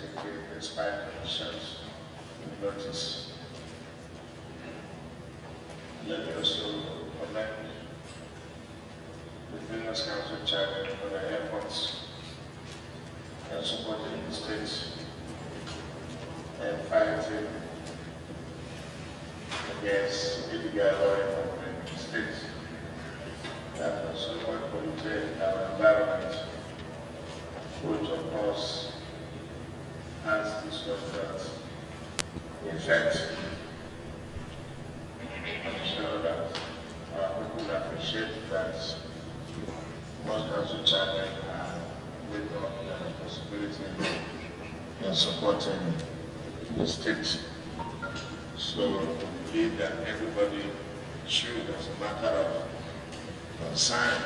Secretary expired conditions notice. Let me also commend the Business Council Chairman for their efforts in supporting the state and fighting against illegal law enforcement in the state that has somewhat polluted our environment, which of course has disrupted the effect. I'm sure that our people appreciate that most council chairmen are with their responsibility in supporting the state. So we believe that everybody should, as a matter of concern,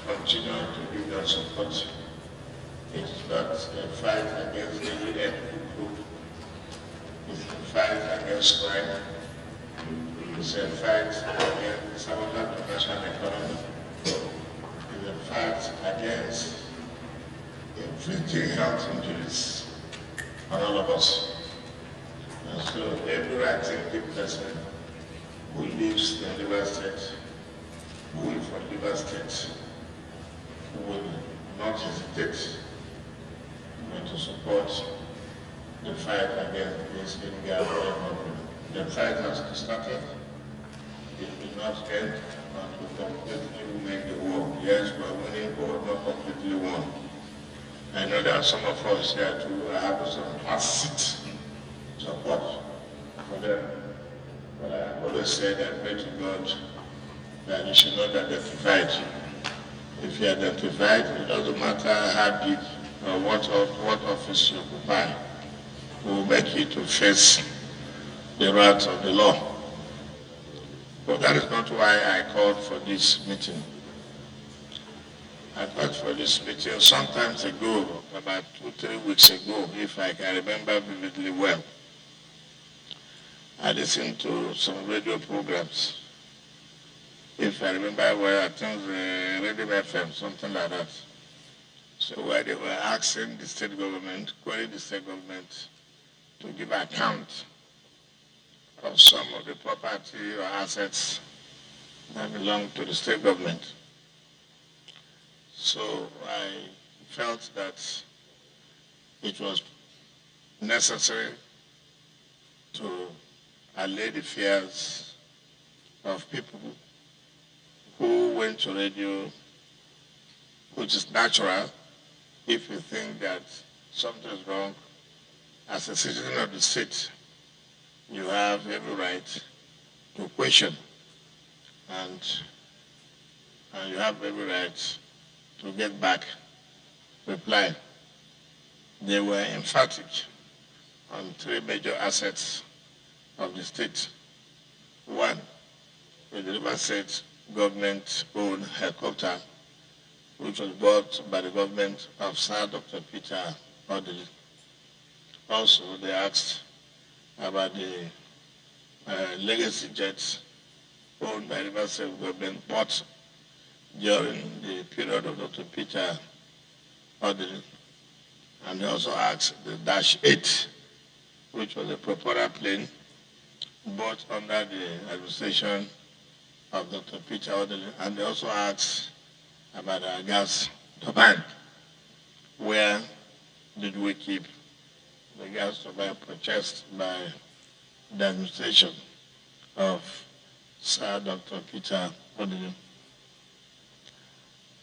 continue to give their support. It's not a fight against the UN group. It's a fight against crime. It's a fight against the sabotage of the national economy. It's a fight against inflicting health injuries on all of us. And so every right-thinking person who lives in River State, who is from River State, will not hesitate to support the fight against this illegal environment. The fight has started. It will not end until completely win the war. Yes, we are winning, but not completely won. I know there are some of us here too have some tacit support for them. But I always say that pray to God that you should not identify it. If you identify it, it doesn't matter how big or what office you occupy, will make you to face the wrath of the law. But that is not why I called for this meeting. I called for this meeting some time ago, about 2-3 weeks ago, if I can remember vividly well. I listened to some radio programs. If I remember well, I think Radio FM, something like that. So where they were asking the state government, querying the state government to give account of some of the property or assets that belong to the state government. So I felt that it was necessary to allay the fears of people who went to radio, which is natural if you think that something is wrong. As a citizen of the state, you have every right to question, and you have every right to get back reply. They were emphatic on 3 major assets of the state. One, the River State government-owned helicopter, which was bought by the government of Sir Dr. Peter Odili. Also, they asked about the legacy jets owned by the River State government bought during the period of Dr. Peter Odili. And they also asked the Dash 8, which was a propeller plane bought under the administration of Dr. Peter Odili. And they also asked about our gas turbine. Where did we keep the gas turbine purchased by the administration of Sir Dr. Peter Odili?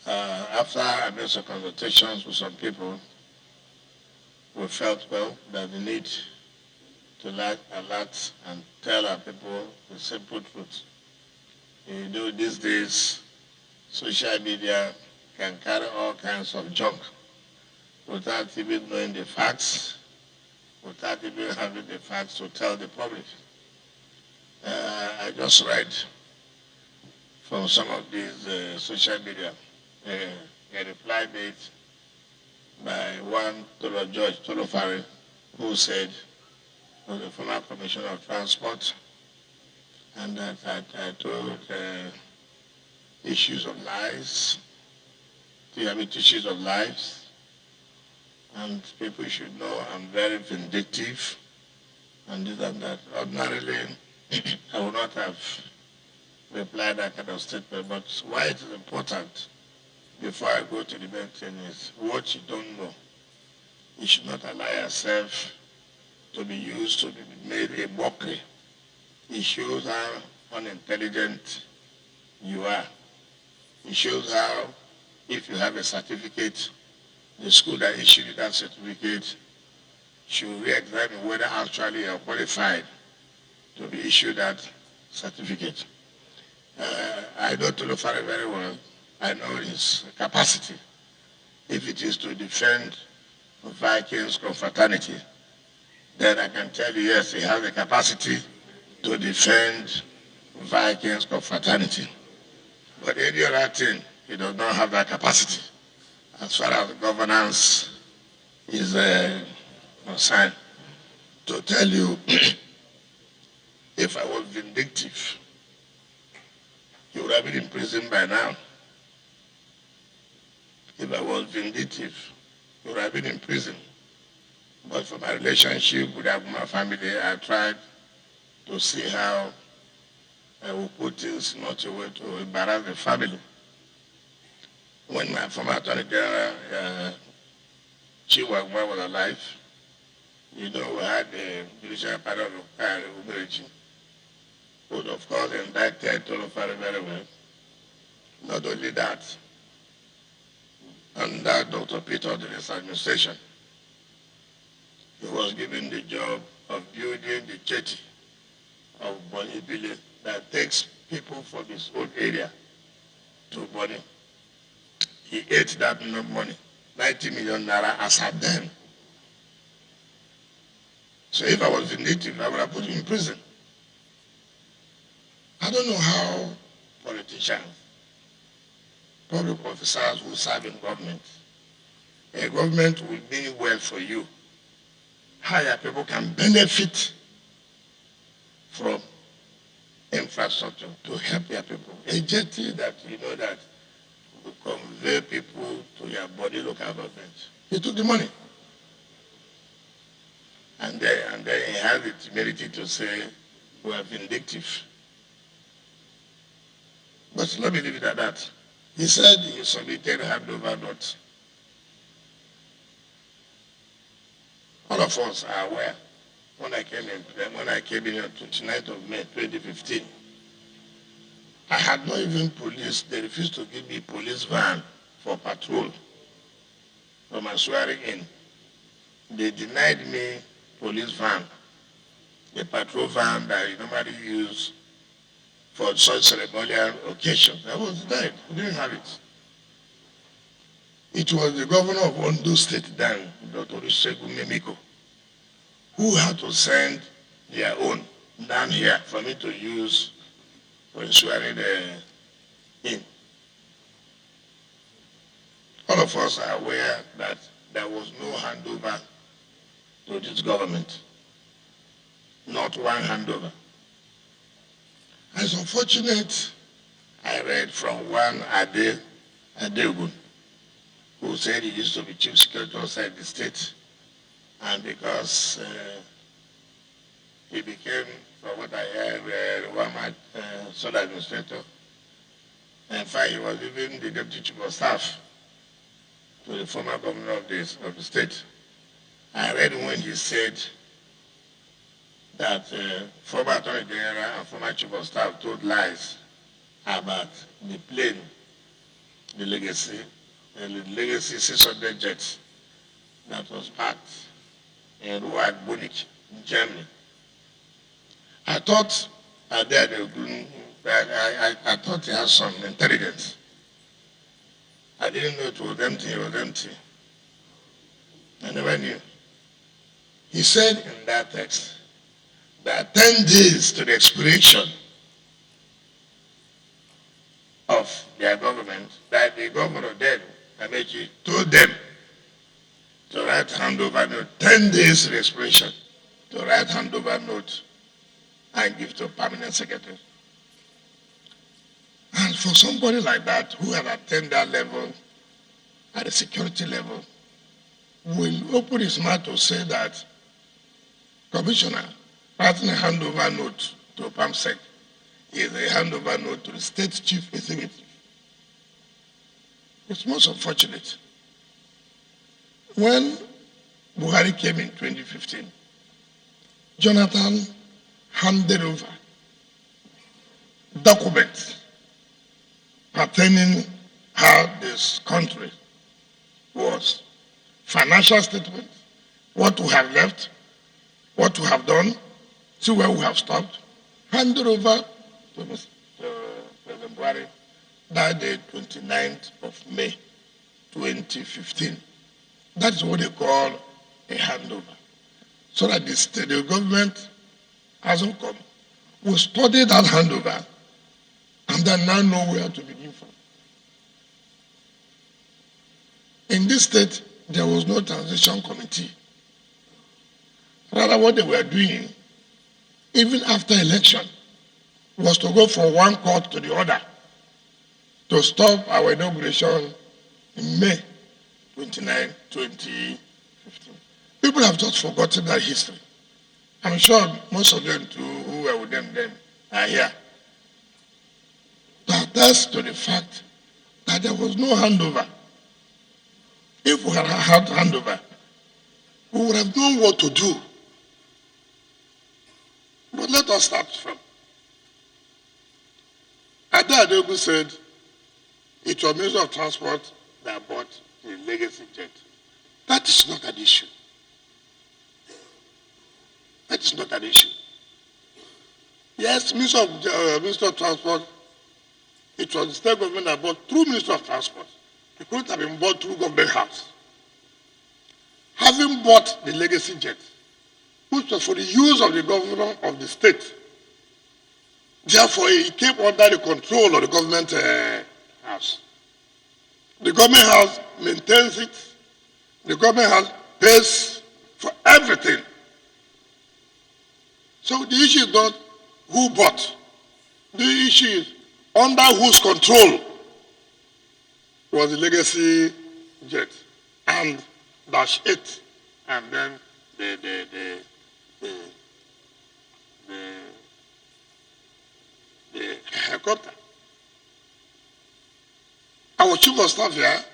After I made some consultations with some people, we felt, well, that the need to alert and tell our people the simple truth. You know, these days, social media can carry all kinds of junk without even knowing the facts, without even having the facts to tell the public. I just read from some of these social media a reply made by one George Tolofari, who said, was the former Commissioner of Transport, and that I told issues of lies, issues of lives, and people should know I'm very vindictive and this and that. Ordinarily, I would not have replied that kind of statement, but why it is important before I go to the main thing is what you don't know. You should not allow yourself to be used to be made a mockery. It shows how unintelligent you are. It shows how, if you have a certificate, the school that issued you that certificate should re-examine whether actually you are qualified to be issued that certificate. I know Tolofare very well. I know his capacity. If it is to defend Vikings confraternity, then I can tell you, yes, he has the capacity to defend Vikings confraternity. But any other thing, he does not have that capacity as far as governance is concerned. To tell you, if I was vindictive, he would have been in prison by now. If I was vindictive, he would have been in prison. But for my relationship with my family, I tried to see how I would put things not a way to embarrass the family. When my former attorney general, Chiwagwa, was alive, you know, we had the judicial panel of Amaechi, who of course indicted Tolofare very well. Not only that, under Dr. Peter Odele's administration, he was given the job of building the jetty of Bonny Village that takes people from his own area to Bonny. He ate that money, 90 million naira as at then. So if I was vindictive, I would have put him in prison. I don't know how politicians, public officers who serve in government, a government will mean well for you, how your people can benefit from infrastructure to help your people. A jetty that you know that will convey people to your body local government. He took the money. And then he has the temerity to say, we are vindictive. But let me leave it at that. He said he submitted handover note. All of us are aware when I came in on 29th of May 2015, I had not even police. They refused to give me police van for patrol for my swearing in. They denied me police van, the patrol van that you normally use for such ceremonial occasions. I was denied. I didn't have it. It was the governor of Ondo State then, Dr. Olusegun Mimiko, who had to send their own down here for me to use for swearing in. All of us are aware that there was no handover to this government. Not one handover. And it's unfortunate, I read from one Adegun, who said he used to be chief secretary outside the state. And because he became, from what I heard, one sole administrator. In fact, he was even the deputy chief of staff to the former governor of the state. I read when he said that former attorney general and former chief of staff told lies about the plane, the legacy 600 jets that was parked in Munich, Germany. I thought I thought he had some intelligence. I didn't know it was empty. I never knew. He said in that text that 10 days to the expiration of their government, that the governor then, Amaechi, told them to write handover note, 10 days to the expiration, to write handover note and give to permanent secretary. And for somebody like that who had attained that level, at the security level, will open his mouth to say that Commissioner writing a handover note to PAMSEC is a handover note to the State Chief Executive. It's most unfortunate. When Buhari came in 2015, Jonathan handed over documents pertaining how this country was, financial statements, what we have left, what we have done, see where we have stopped, handed over to President Buhari that day, 29th of May 2015. That is what they call a handover. So that the government hasn't come. We study that handover and then now know where to begin from. In this state, there was no transition committee. Rather, what they were doing, even after election, was to go from one court to the other to stop our inauguration in May 29, 2015. People have just forgotten that history. I'm sure most of them too, who were with them then, are here. To attest to the fact that there was no handover. If we had had handover, we would have known what to do. But let us start from. Ada Adeogun said it was Minister of Transport that bought the legacy jet. That is not an issue. That is not an issue. Yes, Minister of Transport, it was the state government that bought through Minister of Transport. It couldn't have been bought through government house. Having bought the legacy jet, which was for the use of the governor of the state, therefore it came under the control of the government house. The government house maintains it. The government house pays for everything. So the issue is not who bought. The issue is under whose control was the legacy jet and -8 and then the helicopter. I was chief of staff here.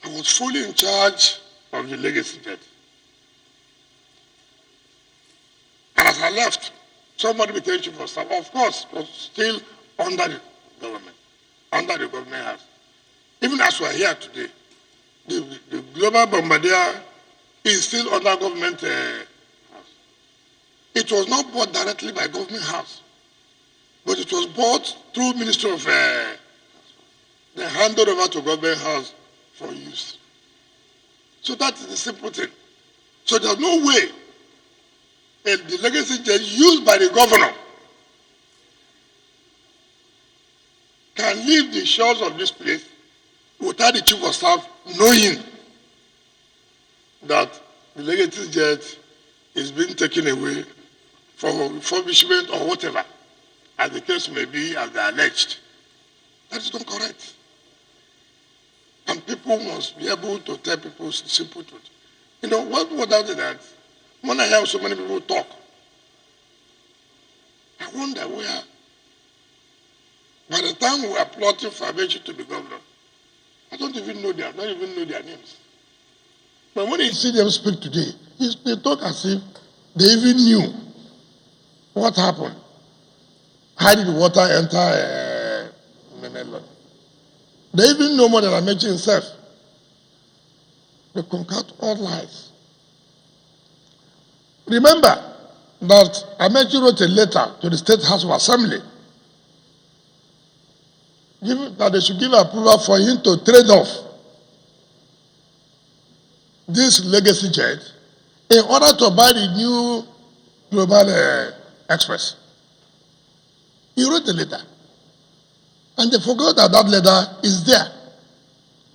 I was fully in charge of the legacy jet. And as I left, somebody became chief of staff. Of course, it was still under the government house. Even as we are here today, the global bombardier is still under government house. It was not bought directly by government house, but it was bought through Ministry of they handed over to government house for use. So that is the simple thing. So there's no way the legacy jet used by the governor can leave the shores of this place without the chief of staff knowing that the legacy jet is being taken away for refurbishment or whatever, as the case may be, as they alleged. That is not correct. And people must be able to tell people simple truth. You know, what without that, when I hear so many people talk, I wonder where, by the time we are plotting for Amaechi to be governor, I don't even know their names. But when you see them speak today, they talk as if they even knew what happened. How did the water enter Menelon? They even know more than Amaechi himself. They concoct all lies. Remember that Amaechi wrote a letter to the State House of Assembly that they should give approval for him to trade off this legacy jet in order to buy the new Global Express. He wrote a letter. And they forgot that that letter is there.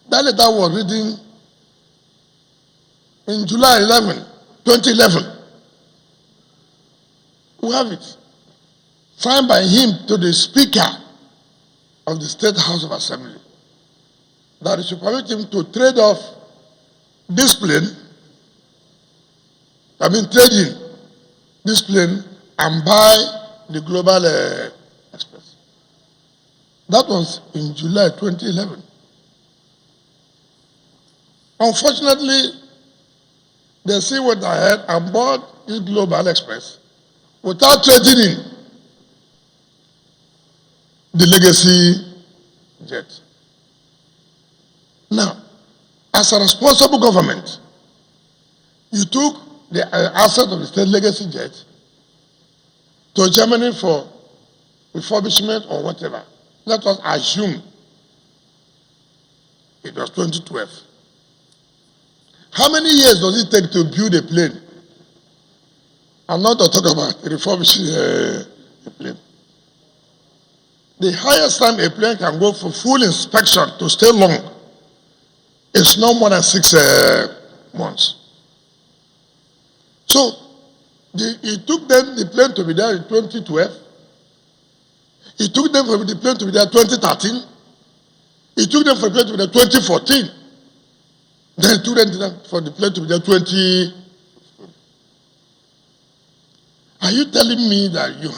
That letter was written in July 11, 2011. We have it. Signed by him to the Speaker of the State House of Assembly. That it should permit him to trade off this plane, trading this plane and buy the Global Express. That was in July 2011. Unfortunately, they see what I had and bought this Global Express without trading in the legacy jet. Now, as a responsible government, you took the asset of the state legacy jet to Germany for refurbishment or whatever. Let us assume it was 2012. How many years does it take to build a plane? I'm not to talk about refurbishing a plane. The highest time a plane can go for full inspection to stay long is no more than 6 months. So, it took them the plane to be there in 2012. It took them for the plane to be there in 2013. It took them for the plane to be there in 2014. Then it took them for the plane to be there in 2015. Are you telling me that you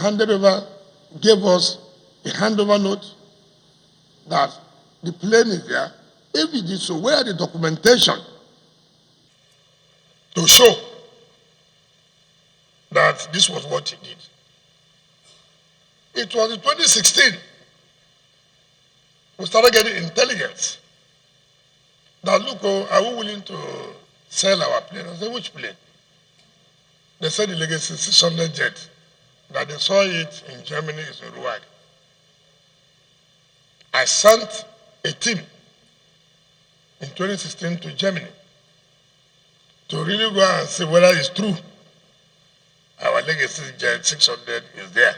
gave us a handover note that the plane is there? If it is so, where are the documentation to show that this was what he did? It was in 2016 we started getting intelligence that, look, are we willing to sell our plane? I said, which plane? They said the Legacy 600 jet, that they saw it in Germany, is in Wike. I sent a team in 2016 to Germany to really go and see whether it's true our Legacy jet 600 is there.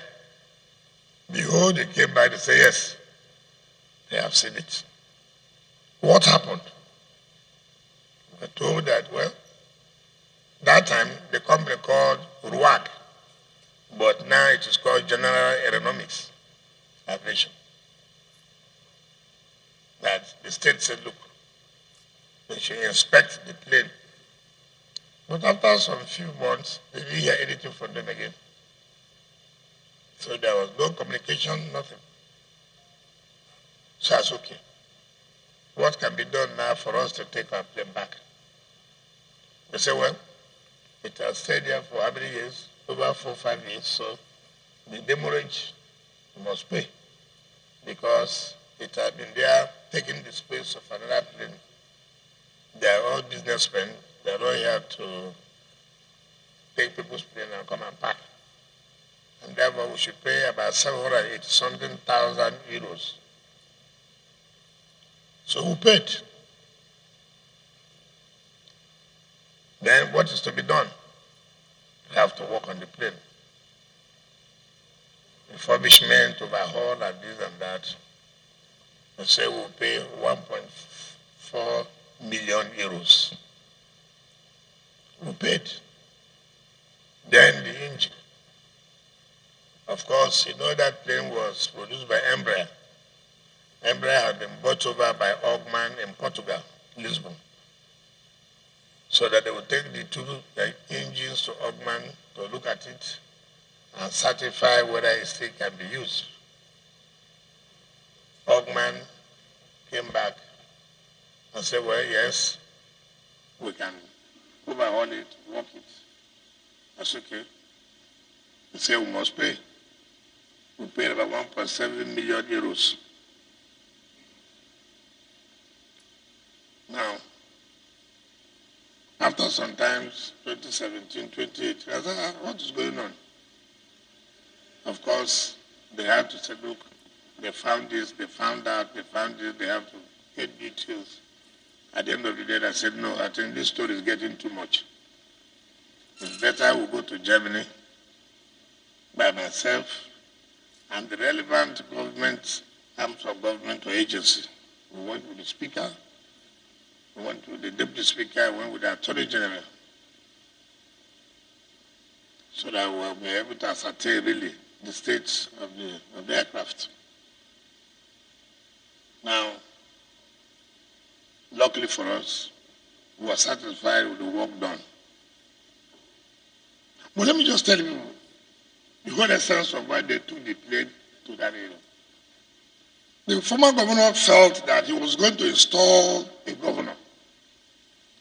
Behold, they came back, they say, yes, they have seen it. What happened? We were told that, well, that time the company called Wike, but now it is called General Aeronautics Aviation. That the state said, look, they should inspect the plane. But after some few months, they didn't hear anything from them again. So there was no communication, nothing. So that's okay. What can be done now for us to take our plane back? They say, well, it has stayed there for how many years? Over 4 or 5 years. So the demurrage must pay because it has been there taking the space of another plane. They are all businessmen. They are all here to take people's plane and come and park. And therefore we should pay about 780-something thousand euros. So we paid. Then what is to be done? We have to work on the plane. Refurbishment, overhaul, and this and that. They say we'll pay 1.4 million euros. We paid. Then the engine. Of course, you know that plane was produced by Embraer. Embraer had been bought over by Ogman in Portugal, Lisbon. So that they would take the two engines to Ogman to look at it and certify whether it still can be used. Ogman came back and said, well, yes, we can overhaul it, work it. That's okay. They said we must pay. We paid about 1.7 million euros. Now, after some times, 2017, 2018, I said, what is going on? Of course, they had to say, look, they found this, they found that, they found this, they have to get details. At the end of the day, I said, no, I think this story is getting too much. It's better I will go to Germany by myself and the relevant government, arms of government or agency. We went with the speaker, we went with the deputy speaker, we went with the attorney general. So that we will be able to ascertain really the state of the aircraft. Now, luckily for us, was satisfied with the work done. But let me just tell you the whole essence of why they took the plane to that area. The former governor felt that he was going to install a governor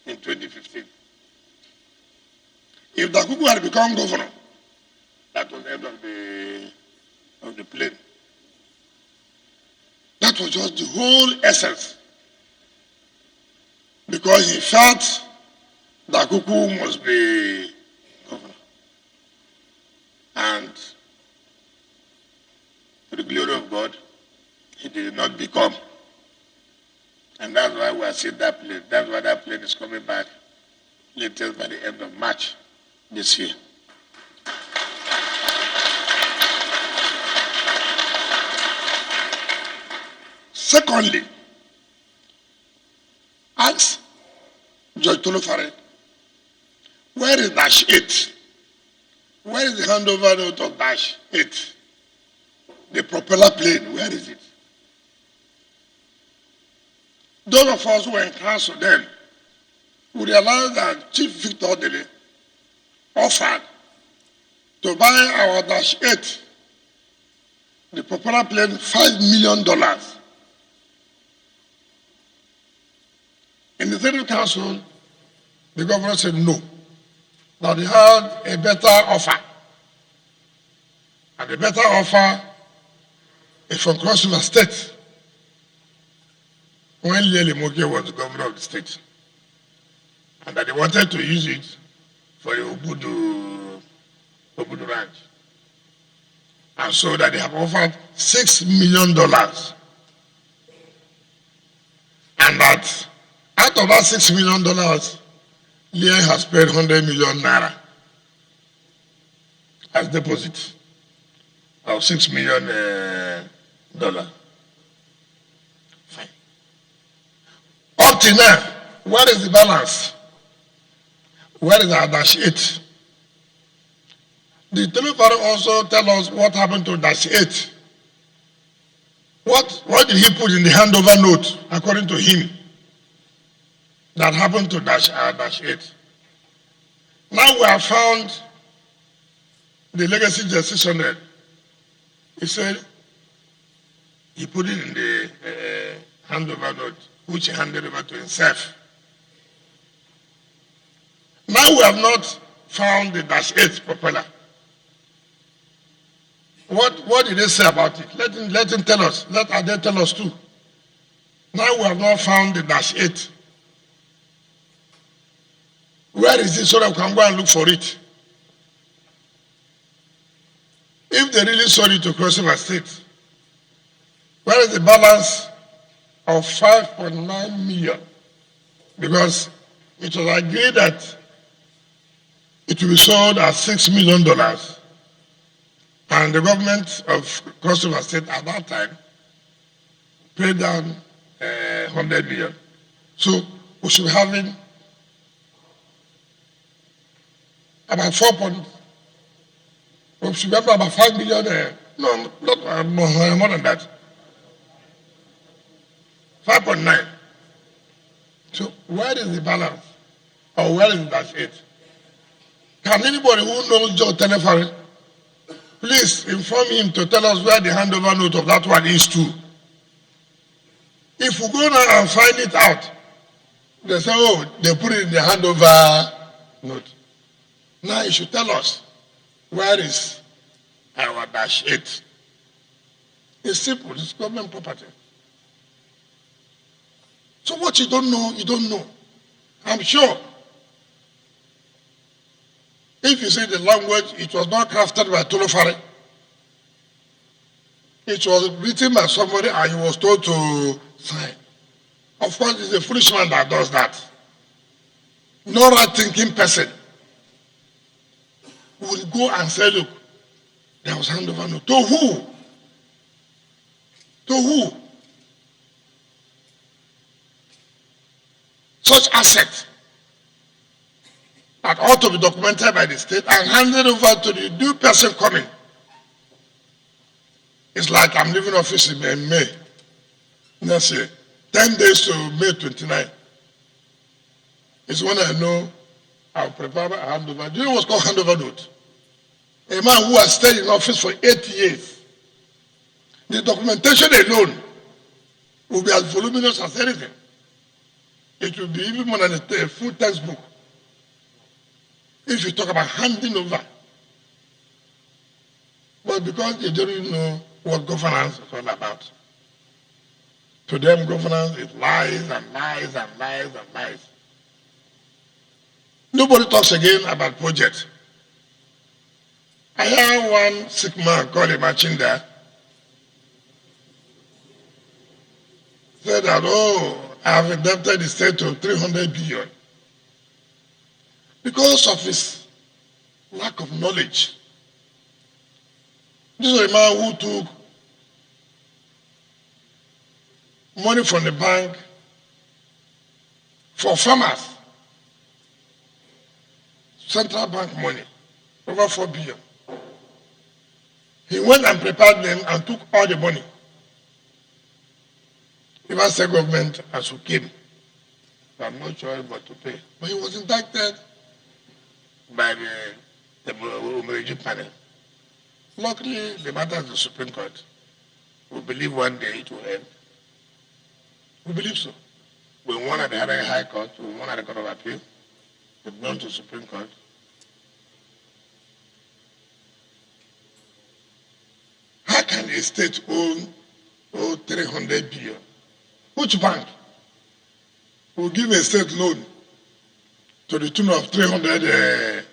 in 2015. If Dakuku had become governor, that was the end of the plane. That was just the whole essence. Because he felt Dakuku must be governor. And to the glory of God, he did not become. And that's why we are seeing that plane. That's why that plane is coming back latest by the end of March this year. Secondly, ask Judge Tolofare, where is Dash 8? Where is the handover note of Dash 8? The propeller plane, where is it? Those of us who were in council then, we realized that Chief Victor Dele offered to buy our Dash 8, the propeller plane, $5 million. In the Senate Council, the governor said no, that he had a better offer. And the better offer is from Cross River State, when Lele Moke was the governor of the state. And that they wanted to use it for the Obudu Ranch. And so that they have offered $6 million. And that out of that $6 million, Leah has paid 100 million naira as deposit of $6 million. Fine. Up to now, where is the balance? Where is our Dash 8? The Tolofare also tell us what happened to Dash 8. What did he put in the handover note, according to him, that happened to Dash 8? Now we have found the legacy decision. He said he put it in the handover note, which he handed over to himself. Now we have not found the Dash 8 propeller. What did they say about it? Let him tell us. Let Ade tell us too. Now we have not found the Dash 8. Where is it so that we can go and look for it? If they really sold it to Cross River State, where is the balance of 5.9 million? Because it was agreed that it will be sold at $6 million. And the government of Cross River State at that time paid down 100 million. So we should be having about we should be having about 5 million. No, not more than that. 5.9. So where is the balance? Or where is that it? Can anybody who knows Joe Tolofare please inform him to tell us where the handover note of that one is to? If we go now and find it out, they say, oh, they put it in the handover note. Now you should tell us, where is our Dash 8? It's simple, it's government property. So what you don't know, you don't know. I'm sure. If you say the language, it was not crafted by Tolofare. It was written by somebody and he was told to sign. Of course, it's a foolish man that does that. No right-thinking person will go and say, look, there was handover note. To who? To who? Such asset that ought to be documented by the state and handed over to the new person coming. It's like I'm leaving office in May. Let's say 10 days to May 29. is when I know I'll prepare a handover. Do you know what's called handover note? A man who has stayed in office for 8 years. The documentation alone will be as voluminous as anything. It will be even more than a full textbook. If you talk about handing over. But because they don't even know what governance is all about. To them, governance is lies and lies and lies and lies. Nobody talks again about projects. I heard one sick man called Amaechi there. Said that, oh, I have indebted the state to 300 billion. Because of his lack of knowledge. This was a man who took money from the bank for farmers. Central bank money, over 4 billion. He went and prepared them and took all the money. Even state government as who came. I have no choice but to pay. But he was indicted by the Amaechi panel. Luckily, the matter is the Supreme Court. We believe one day it will end. We believe so. We won at the High Court, we won at the Court of Appeal, we've gone to the Supreme Court. How can a state own 300 billion? Which bank will give a state loan to the tune of 300 billion?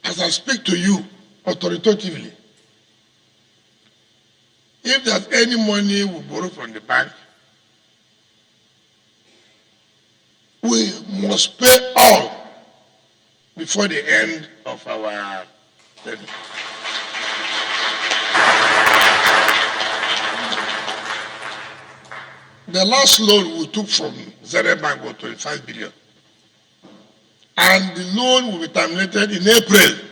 As I speak to you authoritatively, if there's any money we borrow from the bank, we must pay all before the end of our tenure. The last loan we took from Zere Bank was 25 billion. And the loan will be terminated in April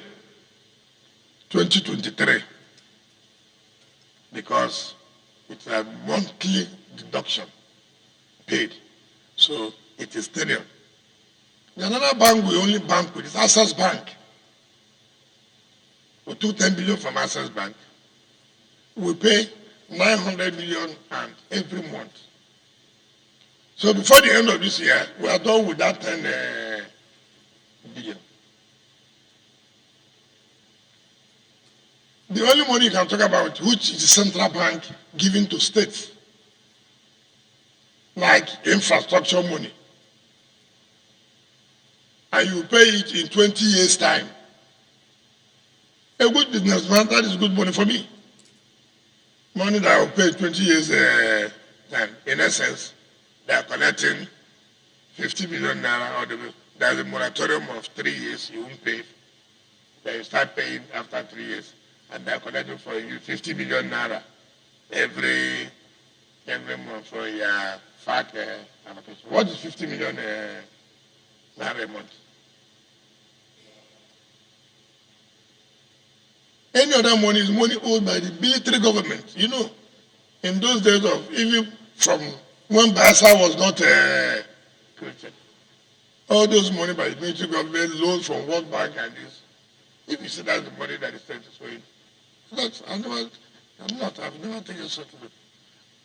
2023 because it's a monthly deduction paid. So it is tenure. The another bank we only bank with is Access Bank. We took 10 billion from Access Bank. We pay 900 million and every month. So before the end of this year, we are done with that 10 billion. The only money you can talk about, which is the central bank giving to states, like infrastructure money, and you pay it in 20 years' time. A good businessman, that is good money for me. Money that I will pay 20 years time. In essence, they are collecting 50 million naira, or there's a moratorium of 3 years, you won't pay. Then you start paying after 3 years, and they are collecting for you 50 million naira every month for your FAT allocation. What is 50 million naira a month? Any other money is money owed by the military government. You know, in those days of, even from when Bayelsa was not created, all those money by the military government, loans from World Bank and this, if you see that's the money that the state is owing, that's, I've never taken such a loan.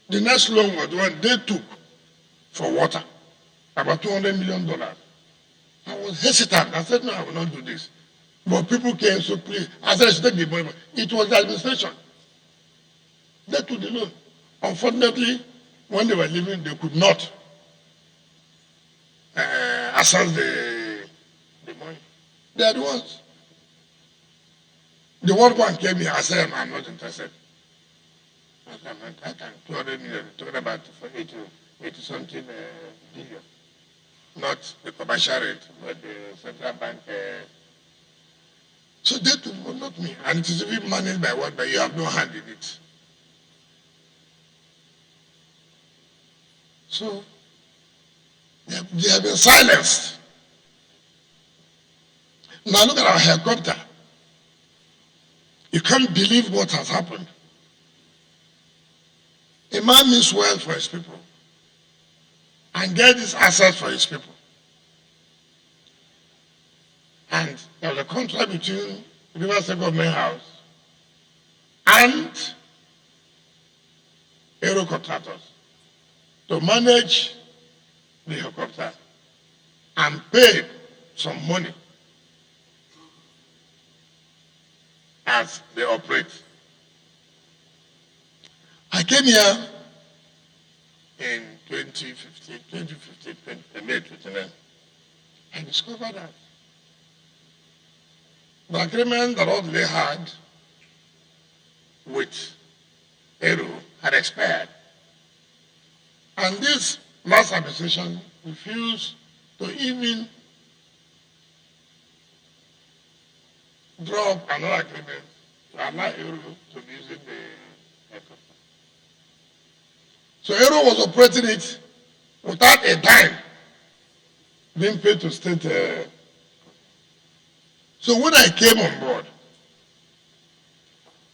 The next loan was the one they took for water, about $200 million. I was hesitant. I said, no, I will not do this. But people came, so please, I said, I should take the money. It was the administration. They took the loan. Unfortunately, when they were leaving, they could not access the money. They are the ones. The World Bank came here. I said, I'm not interested. I can 200 million, talking about for 80 something billion. Not the commercial rate, but the central bank. So they took, not me. And it is even managed by what, but you have no hand in it. So they have been silenced. Now look at our helicopter. You can't believe what has happened. A man means well for his people. and get this assets for his people. And there was a contract between the River State Government House and aero contractors to manage the helicopter and pay some money as they operate. I came here in 2015, May 29. I discovered that the agreement that all they had with Aero had expired. And this last administration refused to even draw up another agreement to allow Aero to be using the aircraft. So Aero was operating it without a dime being paid to state. So when I came on board,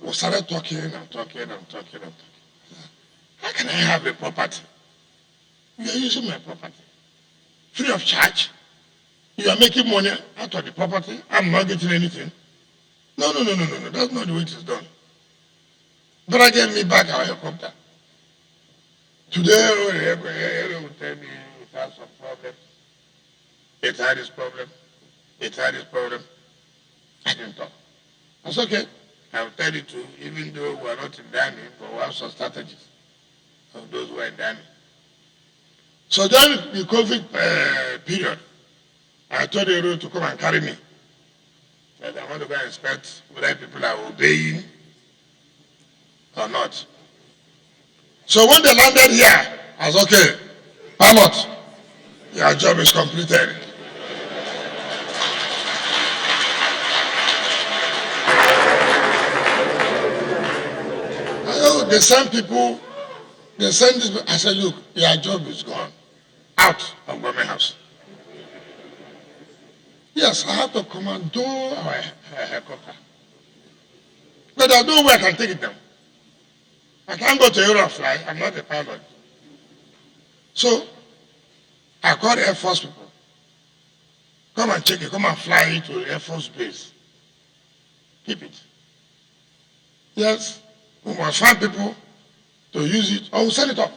we started talking and talking. How can I have a property? You are using my property free of charge. You are making money out of the property. I'm not getting anything. No. That's not the way it is done. Better get me back our helicopter. Today, everyone will tell me it has some problems. It had this problem. I didn't talk. That's okay. I'll tell you too, even though we are not in the army, but we have some strategies of those who are in the army. So during the COVID period, I told Aero to come and carry me. That I want to go and inspect whether people are obeying or not. So when they landed here, I was okay, pilot, your job is completed. They send people, this. I said, look, your job is gone. Out of government house. Yes, I have to commando our helicopter. But there's no way I can take it down. I can't go to Europe and fly. I'm not a pilot. So I called Air Force people. Come and check it. Come and fly it to the Air Force base. Keep it. Yes, we must find people to use it or we'll send it up.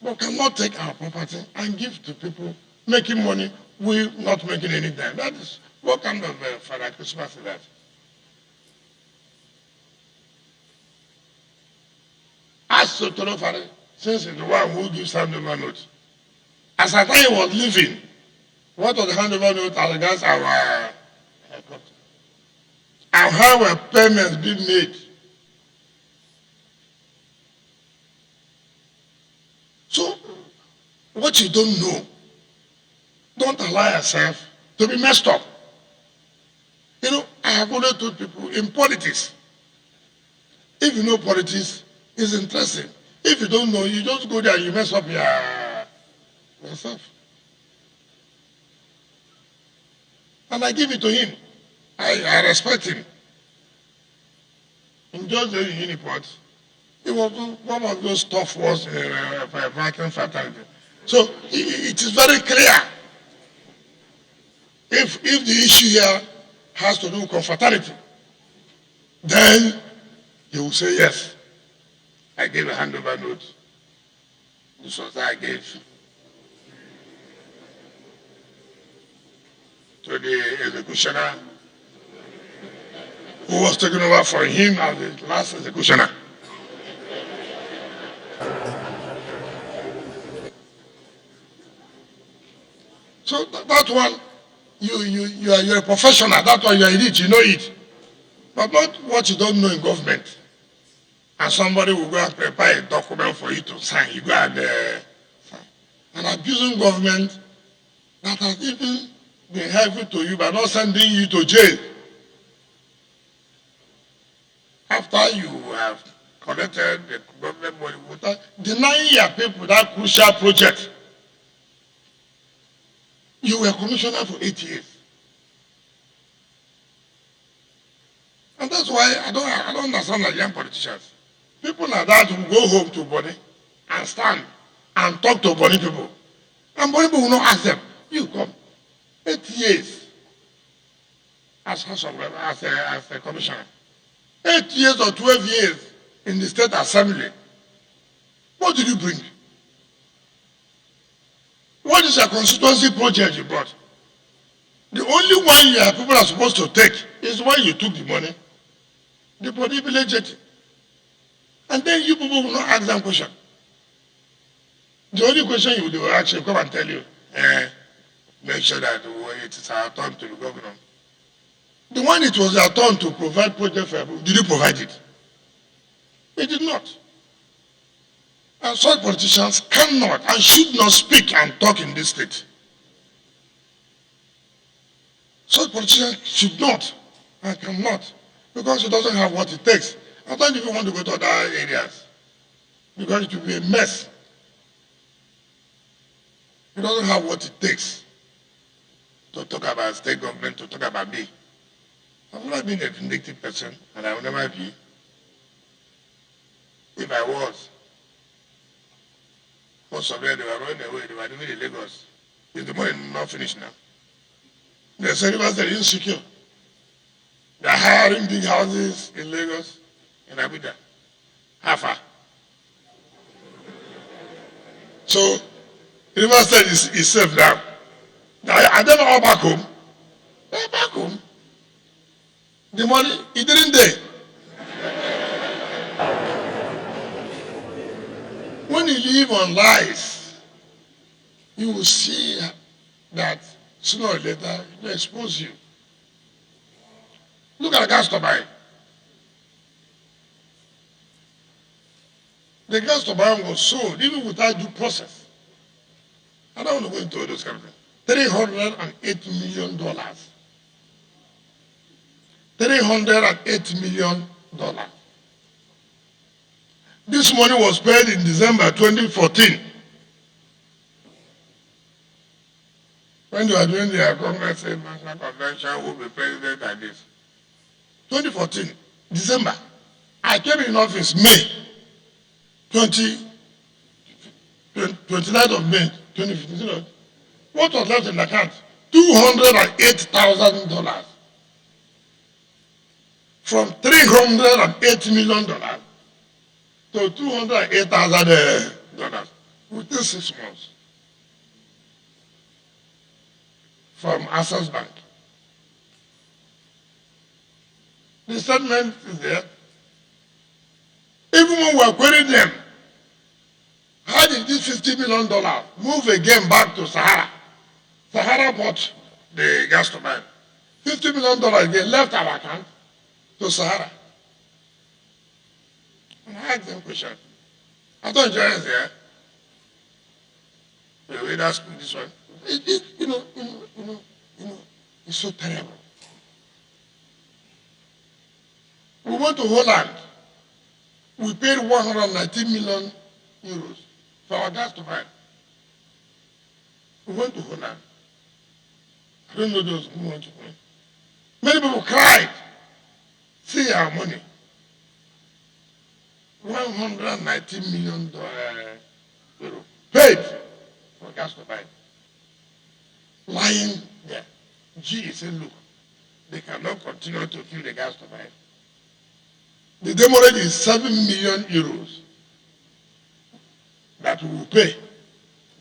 But we cannot take our property and give to people making money, we not making any dime. That is what kind of Father Christmas is that? Ask Sotoro Father, since he's the one who gives handover note. As I thought he was leaving, what was the handover note as regards our helicopter? And how were payments being made? So, what you don't know, don't allow yourself to be messed up. You know, I have always told people in politics, if you know politics, it's interesting. If you don't know, you just go there and you mess up yourself. And I give it to him. I respect him. In just the Uniport, it was one of those tough wars for a Viking fraternity. So it is very clear. If the issue here has to do with confraternity, then he will say yes. I gave a handover note. This was I gave to the executioner who was taking over for him as the last executioner. So that one, you're a professional. That one, you're in it, you know it. But not what you don't know in government. And somebody will go and prepare a document for you to sign. You go and sign. And abusing government that has even been helpful to you by not sending you to jail. After you have collected the government money, without denying your people that crucial project. You were commissioner for 8 years. And that's why I don't understand the young politicians. People like that will go home to body and stand and talk to Bonny people. And Bonny people will not ask them, you come, 8 years as a commissioner, 8 years or 12 years in the state assembly. What did you bring? What is a constituency project you brought? The only one your people are supposed to take is when you took the money, the body village jet. And then you people will not ask them question. The only question you will ask you come and tell you, make sure that it is our turn to the governor. The one it was our turn to provide project for people, did you provide it? They did not. And such politicians cannot and should not speak and talk in this state. Such politicians should not and cannot, because it doesn't have what it takes. I don't even want to go to other areas, because it will be a mess. It doesn't have what it takes to talk about state government, to talk about me. I've never been a vindictive person, and I will never be. If I was, most of them, they were running away, they were living in Lagos. Is the money not finished now? The Rivers are insecure. They're hiring big houses in Lagos, in Abuja. How far? So, Rivers State is safe now. Are they not all back home? They're back home. The money, it didn't they? When you live on lies, you will see that sooner or later they expose you. Look at the gas turbine. The gas turbine was sold even without due process. I don't want to go into all those kind of things. $308 million. $308 million. This money was paid in December 2014. When they were doing their Congress National Convention, who will be president like this. 2014, December. I came in office May 29th of May 2015. What was left in the account? $208,000. From $308 million to $208,000 within 6 months. From Access Bank. The statement is there. Even when we are querying them, how did this $50 million move again back to Sahara? Sahara bought the gas turbine. $50 million again left our account to Sahara. And I asked them a question. I thought Giants there. They will ask me this one. It's so terrible. We went to Holland. We paid 119 million euros for our gas turbine. We went to Holland. I don't know those who went to Holland. Many people cried. See our money. $119 million euro paid for gas turbine. Lying there. G said, look, they cannot continue to fill the gas turbine. The demurrage is 7 million euros that we will pay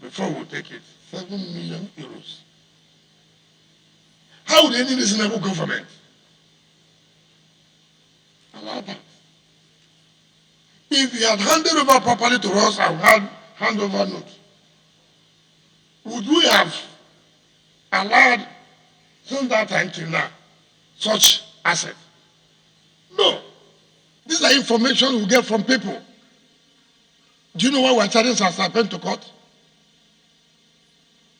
before we take it. 7 million euros. How would any reasonable government allow that? If he had handed over properly to us and had handover note, would we have allowed since that time till now such assets? No. These are information we get from people. Do you know why we're charging Sarpen to court?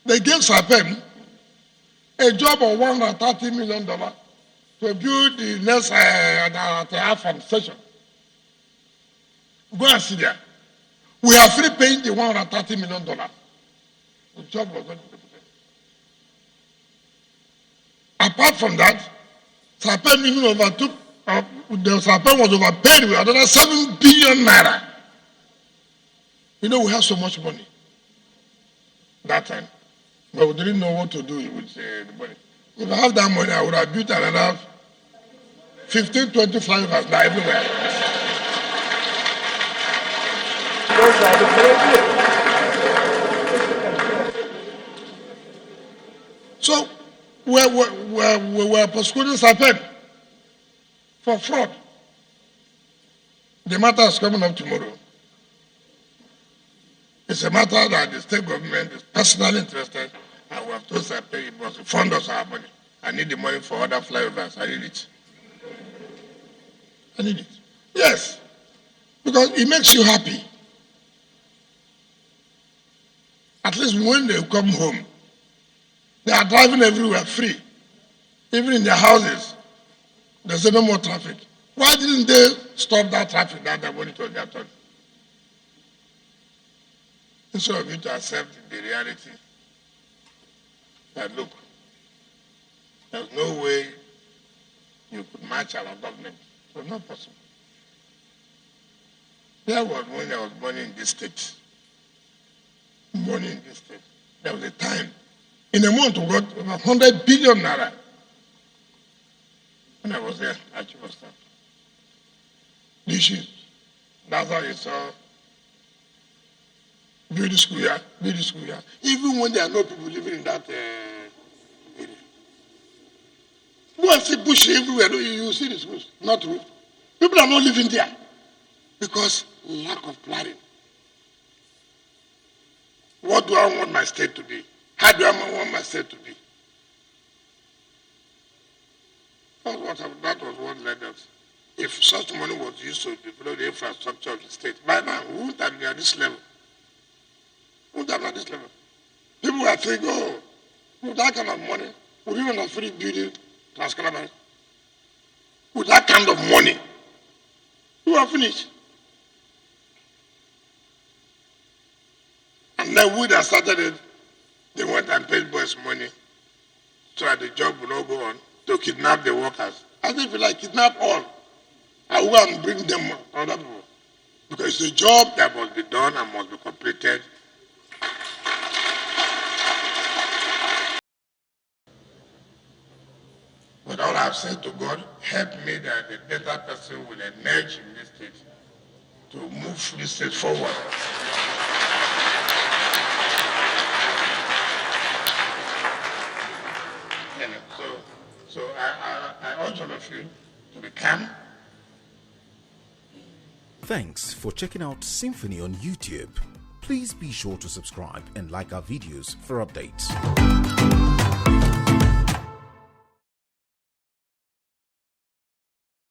They gave Sarpen a job of $130 million to build the next Afam station. Go and see there. We are free paying the $130 million. The job was not put. Apart from that, Sarpen even overtook, the Sarpen was overpaid with another 7 billion naira. You know, we have so much money. that time. But we didn't know what to do with the money. If I have that money, I would have built another 15, 20 flyovers now everywhere. So we were prosecuting SYMFONI for fraud. The matter is coming up tomorrow. It's a matter that the state government is personally interested, and we have told SYMFONI it must refund us our money. I need the money for other flyovers. I need it. I need it. Yes. Because it makes you happy. At least when they come home, they are driving everywhere free. Even in their houses, there's no more traffic. Why didn't they stop that traffic that they wanted to get on? Instead of you to accept the reality that, look, there's no way you could match our government. It was not possible. There was when there was money in this state. Money in this state. There was a time. In a month, we got over 100 billion naira. When I was there, I chief of staff. Dishes. That's how you saw build the school here, build the school here. Even when there are no people living in that area. Go and see bush everywhere. You see the schools, not roof. People are not living there because lack of planning. What do I want my state to be? How do I want my state to be? That was what led us. If such money was used to develop the infrastructure of the state, by now we wouldn't have been at this level. We wouldn't have been at this level. People were thinking, oh, with that kind of money, we even have free building Transcalabar. With that kind of money, we were finished. And then we that started it, they went and paid boys money so that the job would not go on to kidnap the workers. As if you like kidnap all. I will go and bring them other people. Because it's a job that must be done and must be completed. But all I've said to God, help me that the better person will emerge in this state to move this state forward. So I urge all of you to be calm. Thanks for checking out SYMFONI on YouTube. Please be sure to subscribe and like our videos for updates.